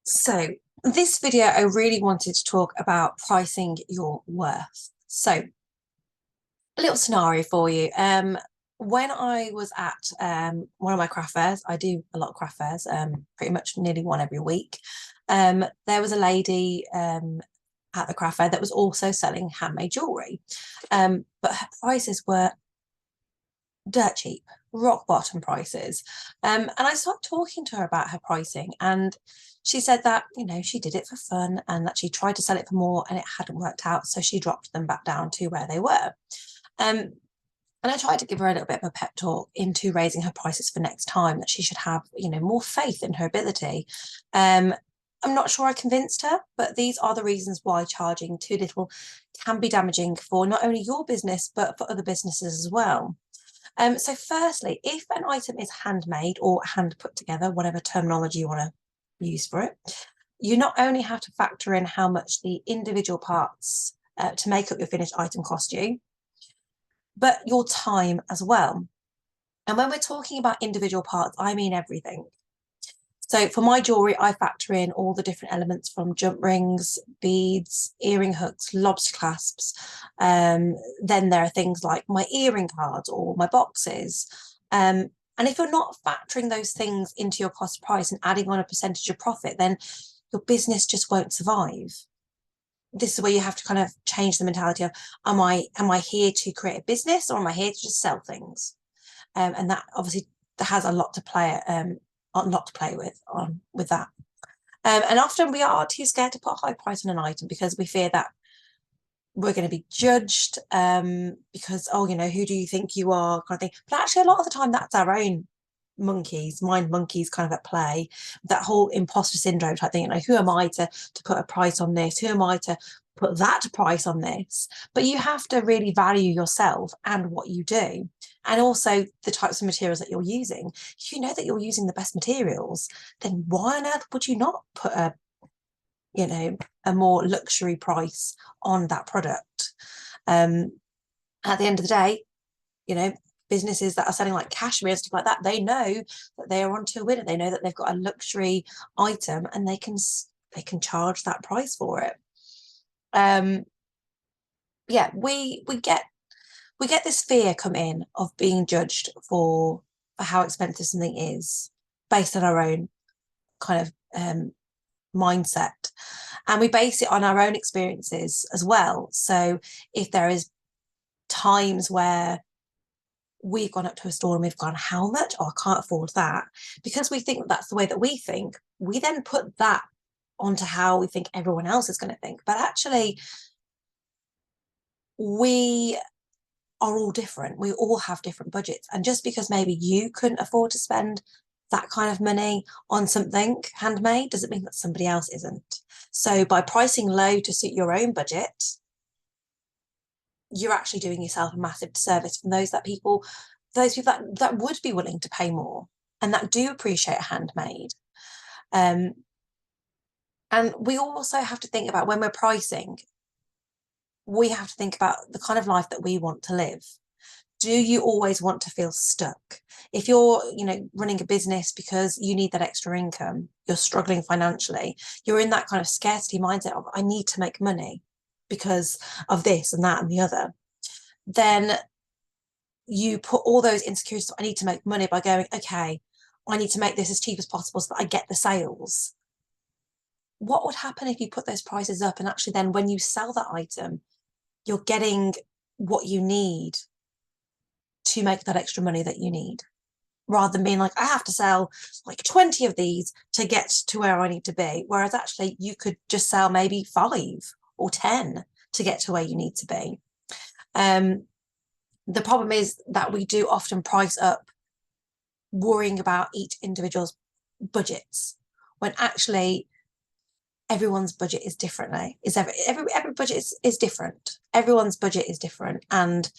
So this video, I really wanted to talk about pricing your worth. So a little scenario for you. When I was at one of my craft fairs, I do a lot of craft fairs, pretty much nearly one every week. There was a lady at the craft fair that was also selling handmade jewellery. But her prices were dirt cheap, rock bottom prices. And I started talking to her about her pricing, and she said that, she did it for fun and that she tried to sell it for more and it hadn't worked out. So she dropped them back down to where they were. Um, and I tried to give her a little bit of a pep talk into raising her prices for next time, that she should have, more faith in her ability. I'm not sure I convinced her, but these are the reasons why charging too little can be damaging for not only your business, but for other businesses as well. So firstly, if an item is handmade or hand put together, whatever terminology you want to use for it, you not only have to factor in how much the individual parts to make up your finished item cost you, but your time as well. And when we're talking about individual parts, I mean everything. So for my jewellery, I factor in all the different elements from jump rings, beads, earring hooks, lobster clasps. Then there are things like my earring cards or my boxes. And if you're not factoring those things into your cost price and adding on a percentage of profit, then your business just won't survive. This is where you have to kind of change the mentality of, am I here to create a business, or am I here to just sell things? And that obviously has a lot to play with that. And often we are too scared to put a high price on an item because we fear that we're going to be judged, because, who do you think you are, kind of thing. But actually, a lot of the time, that's our own mind monkeys kind of at play. That whole imposter syndrome type thing. Who am I to put a price on this? Who am I to put that price on this? But you have to really value yourself and what you do, and also the types of materials that you're using. If you know that you're using the best materials, then why on earth would you not put a more luxury price on that product? At the end of the day, businesses that are selling like cashmere and stuff like that, they know that they are onto a winner. They know that they've got a luxury item and they can charge that price for it. Yeah, we get this fear come in of being judged for how expensive something is based on our own kind of mindset, and we base it on our own experiences as well. So if there is times where we've gone up to a store and we've gone, how much? Oh, I can't afford that. Because we think that's the way that we think, we then put that onto how we think everyone else is going to think. But actually, we are all different. We all have different budgets. And just because maybe you couldn't afford to spend that kind of money on something handmade doesn't mean that somebody else isn't. So by pricing low to suit your own budget, you're actually doing yourself a massive disservice from those people that would be willing to pay more and that do appreciate a handmade. And we also have to think about, when we're pricing, we have to think about the kind of life that we want to live. Do you always want to feel stuck? If you're, running a business because you need that extra income, you're struggling financially, you're in that kind of scarcity mindset of, I need to make money because of this and that and the other, then you put all those insecurities, I need to make money, by going, okay, I need to make this as cheap as possible so that I get the sales. What would happen if you put those prices up and actually then when you sell that item, you're getting what you need to make that extra money that you need, rather than being like, I have to sell like 20 of these to get to where I need to be. Whereas actually you could just sell maybe 5 or 10 to get to where you need to be. The problem is that we do often price up worrying about each individual's budgets, when actually everyone's budget is differently. Every budget is different. Everyone's budget is different. And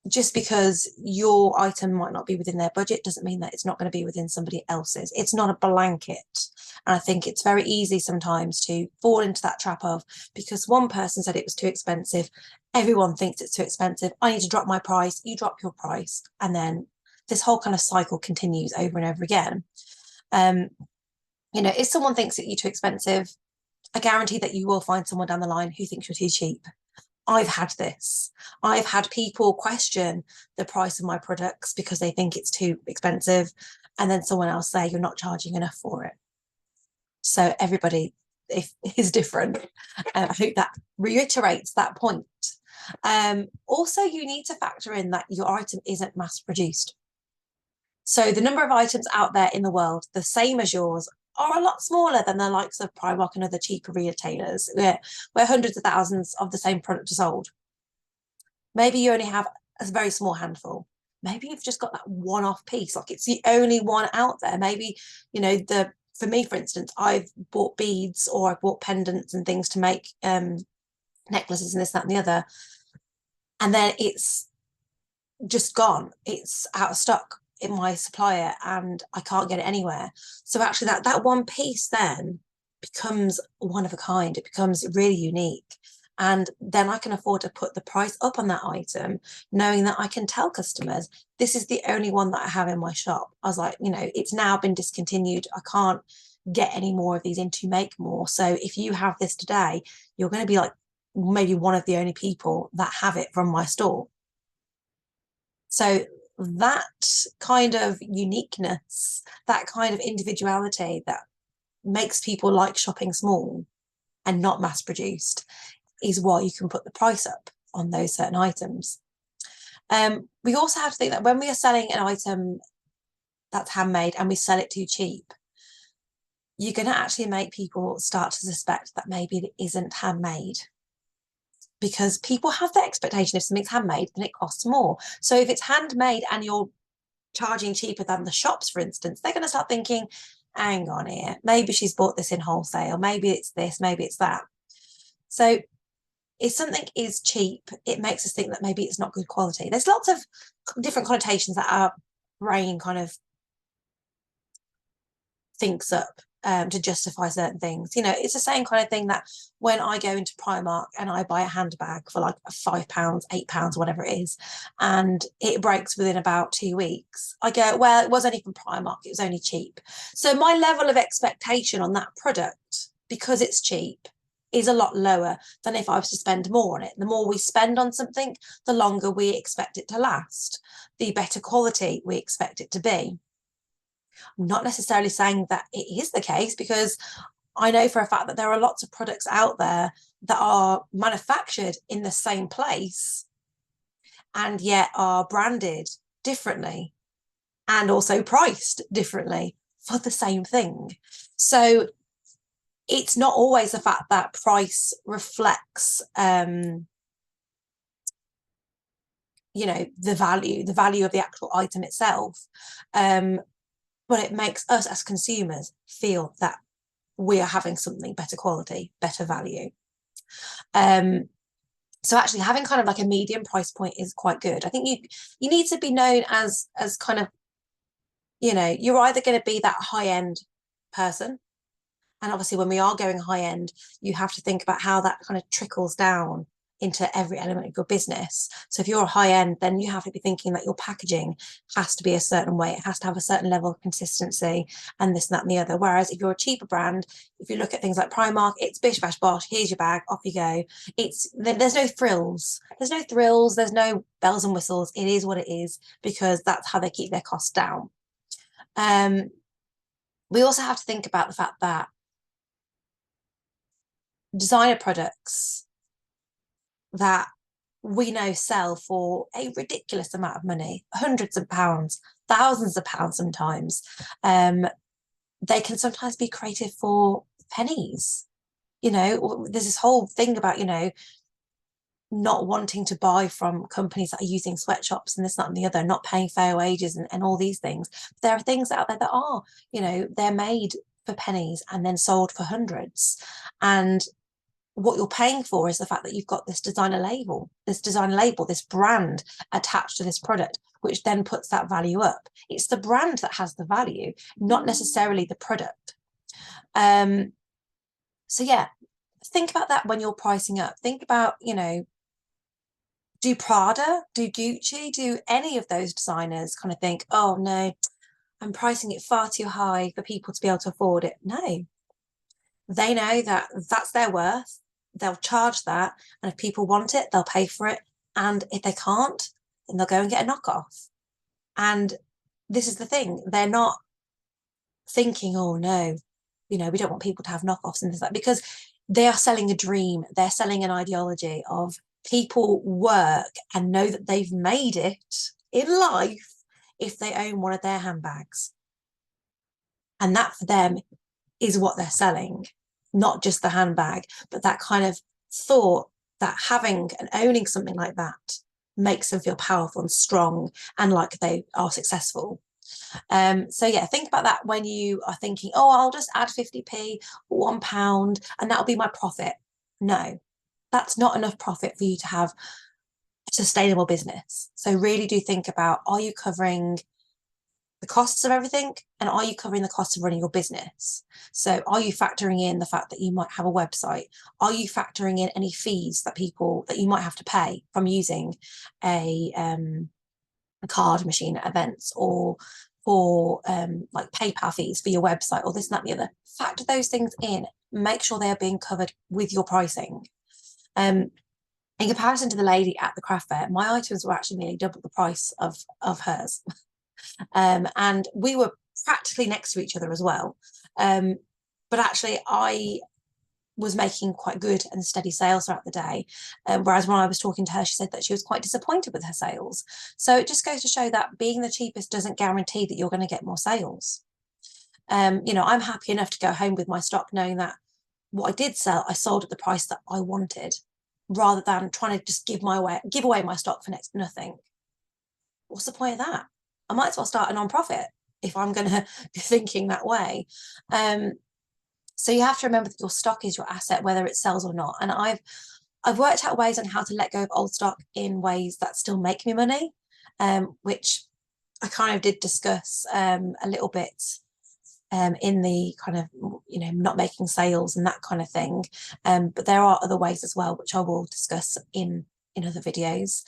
just because your item might not be within their budget doesn't mean that it's not going to be within somebody else's. It's not a blanket. And I think it's very easy sometimes to fall into that trap of, because one person said it was too expensive, everyone thinks it's too expensive, I need to drop my price, you drop your price. And then this whole kind of cycle continues over and over again. You know, if someone thinks that you're too expensive, I guarantee that you will find someone down the line who thinks you're too cheap. I've had this. I've had people question the price of my products because they think it's too expensive, and then someone else say you're not charging enough for it. So everybody is different. I hope that reiterates that point. Also, you need to factor in that your item isn't mass produced. So the number of items out there in the world, the same as yours, are a lot smaller than the likes of Primark and other cheaper retailers, where hundreds of thousands of the same product are sold. Maybe you only have a very small handful. Maybe you've just got that one-off piece, like it's the only one out there. Maybe, you know, for me, for instance, I've bought beads or I've bought pendants and things to make necklaces and this, that, and the other. And then it's just gone. It's out of stock in my supplier and I can't get it anywhere. So actually that one piece then becomes one of a kind. It becomes really unique. And then I can afford to put the price up on that item, knowing that I can tell customers, this is the only one that I have in my shop. I was like, you know, it's now been discontinued. I can't get any more of these in to make more. So if you have this today, you're going to be like maybe one of the only people that have it from my store. So that kind of uniqueness, that kind of individuality that makes people like shopping small and not mass produced is why you can put the price up on those certain items. We also have to think that when we are selling an item that's handmade and we sell it too cheap, you're going to actually make people start to suspect that maybe it isn't handmade, because people have the expectation if something's handmade, then it costs more. So if it's handmade and you're charging cheaper than the shops, for instance, they're going to start thinking, hang on here, maybe she's bought this in wholesale, maybe it's this, maybe it's that. So if something is cheap, it makes us think that maybe it's not good quality. There's lots of different connotations that our brain kind of thinks up to justify certain things. You know, it's the same kind of thing that when I go into Primark and I buy a handbag for like £5, £8, whatever it is, and it breaks within about 2 weeks, I go, well, it was only from Primark, it was only cheap. So my level of expectation on that product, because it's cheap, is a lot lower than if I was to spend more on it. The more we spend on something, the longer we expect it to last, the better quality we expect it to be. I'm not necessarily saying that it is the case, because I know for a fact that there are lots of products out there that are manufactured in the same place and yet are branded differently and also priced differently for the same thing. So it's not always the fact that price reflects you know, the value of the actual item itself, but it makes us as consumers feel that we are having something better quality, better value. So actually having kind of like a medium price point is quite good. I think you need to be known as kind of, you know, you're either going to be that high end person, and obviously when we are going high end, you have to think about how that kind of trickles down into every element of your business. So if you're a high end, then you have to be thinking that your packaging has to be a certain way. It has to have a certain level of consistency and this, and that, and the other. Whereas if you're a cheaper brand, if you look at things like Primark, it's bish, bash, bosh, here's your bag, off you go. There's no thrills. There's no thrills. There's no bells and whistles. It is what it is, because that's how they keep their costs down. We also have to think about the fact that designer products that we know sell for a ridiculous amount of money, hundreds of pounds, thousands of pounds sometimes, they can sometimes be created for pennies. You know, there's this whole thing about, you know, not wanting to buy from companies that are using sweatshops and this, that, and the other, not paying fair wages and all these things. But there are things out there that are, you know, they're made for pennies and then sold for hundreds. And what you're paying for is the fact that you've got this designer label, this brand attached to this product, which then puts that value up. It's the brand that has the value, not necessarily the product. So yeah, think about that when you're pricing up. Think about, you know, do Prada, do Gucci, do any of those designers kind of think, oh no, and pricing it far too high for people to be able to afford it. No, they know that that's their worth. They'll charge that. And if people want it, they'll pay for it. And if they can't, then they'll go and get a knockoff. And this is the thing. They're not thinking, oh no, we don't want people to have knockoffs and things like that, because they are selling a dream. They're selling an ideology of people work and know that they've made it in life if they own one of their handbags. And that for them is what they're selling, not just the handbag, but that kind of thought that having and owning something like that makes them feel powerful and strong and like they are successful. So yeah, think about that when you are thinking, oh, I'll just add 50p or £1 and that'll be my profit. No, that's not enough profit for you to have a sustainable business. So really do think about, are you covering the costs of everything, and are you covering the cost of running your business? So are you factoring in the fact that you might have a website? Are you factoring in any fees that you might have to pay from using a card machine at events, or for like PayPal fees for your website, or this and that and the other? Factor those things in. Make sure they are being covered with your pricing. In comparison to the lady at the craft fair, my items were actually nearly double the price of hers. And we were practically next to each other as well. But actually, I was making quite good and steady sales throughout the day. Whereas when I was talking to her, she said that she was quite disappointed with her sales. So it just goes to show that being the cheapest doesn't guarantee that you're going to get more sales. I'm happy enough to go home with my stock knowing that what I did sell, I sold at the price that I wanted, rather than trying to just give away my stock for next to nothing. What's the point of that? I might as well start a non-profit if I'm going to be thinking that way. So you have to remember that your stock is your asset, whether it sells or not. And I've worked out ways on how to let go of old stock in ways that still make me money, which I kind of did discuss a little bit in the kind of, not making sales and that kind of thing. But there are other ways as well, which I will discuss in other videos.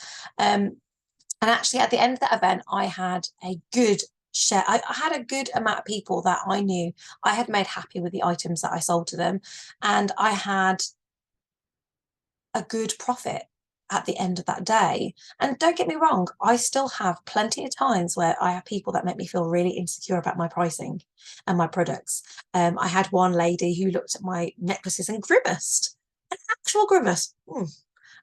And actually, at the end of that event, I had a good share. I had a good amount of people that I knew I had made happy with the items that I sold to them. And I had a good profit at the end of that day. And don't get me wrong, I still have plenty of times where I have people that make me feel really insecure about my pricing and my products. I had one lady who looked at my necklaces and grimaced, an actual grimace. And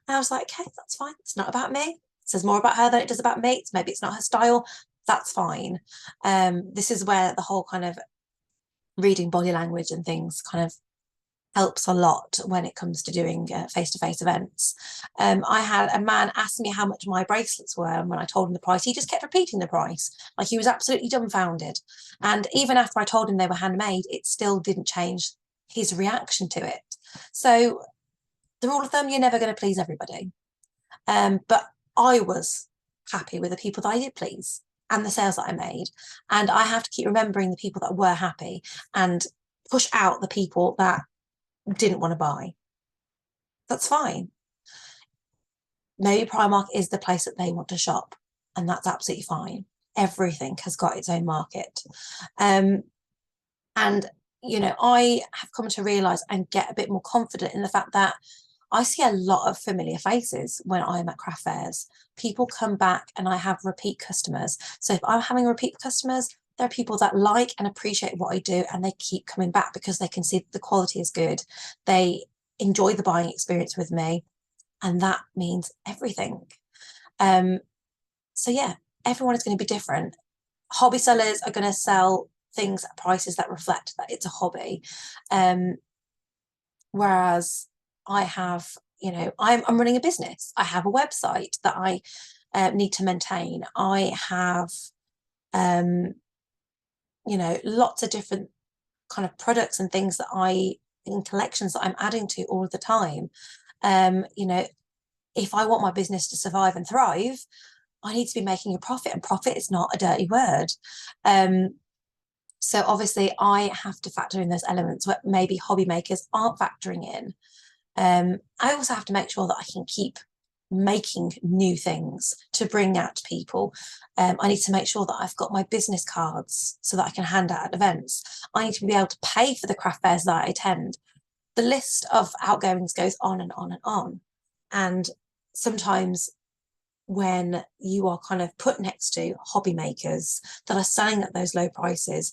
I was like, okay, that's fine. It's not about me. Says more about her than it does about me. Maybe it's not her style. That's fine. This is where the whole kind of reading body language and things kind of helps a lot when it comes to doing face-to-face events. I had a man ask me how much my bracelets were, and when I told him the price, he just kept repeating the price. Like, he was absolutely dumbfounded. And even after I told him they were handmade, it still didn't change his reaction to it. So the rule of thumb, you're never going to please everybody. But I was happy with the people that I did please and the sales that I made. And I have to keep remembering the people that were happy and push out the people that didn't want to buy. That's fine. Maybe Primark is the place that they want to shop, and that's absolutely fine. Everything has got its own market. And I have come to realize and get a bit more confident in the fact that I see a lot of familiar faces when I'm at craft fairs. People come back and I have repeat customers. So if I'm having repeat customers, there are people that like and appreciate what I do, and they keep coming back because they can see that the quality is good. They enjoy the buying experience with me, and that means everything. So yeah, everyone is going to be different. Hobby sellers are going to sell things at prices that reflect that it's a hobby. Whereas I have, I'm running a business. I have a website that I need to maintain. I have, lots of different kind of products and things in collections that I'm adding to all of the time. If I want my business to survive and thrive, I need to be making a profit, and profit is not a dirty word. So obviously I have to factor in those elements where maybe hobby makers aren't factoring in. I also have to make sure that I can keep making new things to bring out to people. I need to make sure that I've got my business cards so that I can hand out at events. I need to be able to pay for the craft fairs that I attend. The list of outgoings goes on and on and on. And sometimes when you are kind of put next to hobby makers that are selling at those low prices,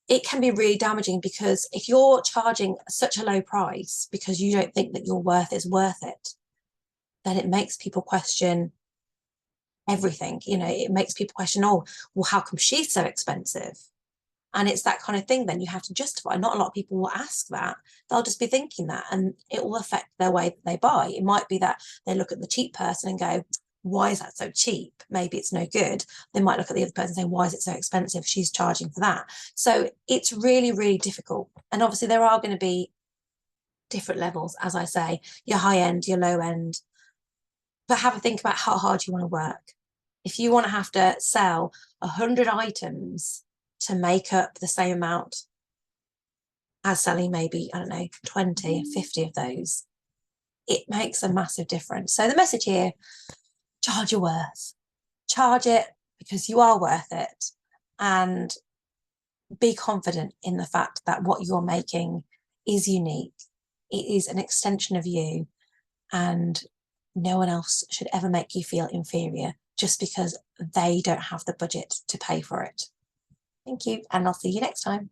it can be really damaging, because if you're charging such a low price because you don't think that your worth is worth it, then it makes people question everything. It makes people question, oh, well, how come she's so expensive? And it's that kind of thing. Then you have to justify. Not a lot of people will ask that. They'll just be thinking that, and it will affect their way that they buy. It might be that they look at the cheap person and go, why is that so cheap? Maybe it's no good. They might look at the other person and say, why is it so expensive? She's charging for that. So it's really, really difficult. And obviously there are going to be different levels, as I say, your high end, your low end. But have a think about how hard you want to work. If you want to have to sell 100 items to make up the same amount as selling maybe, I don't know, 20, 50 of those, it makes a massive difference. So the message here, charge your worth. Charge it because you are worth it. And be confident in the fact that what you're making is unique. It is an extension of you, and no one else should ever make you feel inferior just because they don't have the budget to pay for it. Thank you, and I'll see you next time.